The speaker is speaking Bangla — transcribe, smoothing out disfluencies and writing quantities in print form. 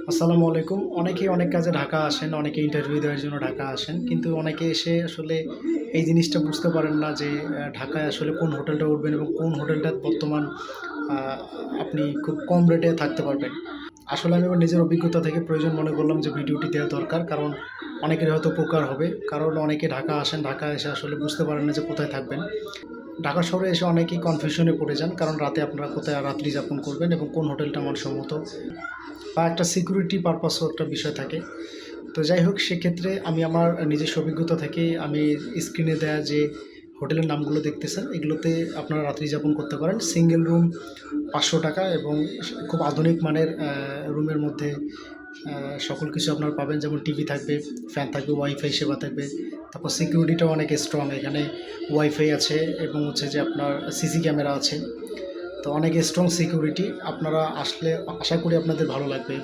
আসসালামু আলাইকুম। অনেকেই অনেক কাজে ঢাকা আসেন, অনেকে ইন্টারভিউ দেওয়ার জন্য ঢাকা আসেন। কিন্তু অনেকে এসে আসলে এই জিনিসটা বুঝতে পারেন না যে ঢাকায় আসলে কোন হোটেলটা উঠবেন এবং কোন হোটেলটা বর্তমান আ আপনি খুব কম রেটে থাকতে পারবেন। আসলে আমি আমার নিজের অভিজ্ঞতা থেকে প্রয়োজন মনে করলাম যে ভিডিওটি দেওয়া দরকার। কারণ অনেকের হয়তো উপকার হবে। কারণ অনেকে ঢাকা আসেন, ঢাকা এসে আসলে বুঝতে পারেন না যে কোথায় থাকবেন। ঢাকা শহরে এসে অনেকেই কনফিউশনে পড়ে যান। কারণ রাতে আপনারা কোথায় রাত্রি যাপন করবেন এবং কোন হোটেলটা মানসম্মত বা একটা সিকিউরিটি পারপাসও একটা বিষয় থাকে। তো যাই হোক সেক্ষেত্রে আমি আমার নিজস্ব অভিজ্ঞতা থেকে আমি স্ক্রিনে দেয়া যে হোটেলের নামগুলো দেখতেছেন এগুলোতে আপনারা রাত্রি যাপন করতে পারেন। সিঙ্গেল রুম ৳৫০০ এবং খুব আধুনিক মানের রুমের মধ্যে সকল কিছু আপনারা পাবেন। যেমন টিভি থাকবে, ফ্যান থাকবে, ওয়াইফাই সেবা থাকবে। তারপর সিকিউরিটিটাও অনেক স্ট্রং। এখানে ওয়াইফাই আছে এবং হচ্ছে যে আপনার সিসি ক্যামেরা আছে। তো অনেক স্ট্রং সিকিউরিটি। আপনারা আসলে আশা করি আপনাদের ভালো লাগবে।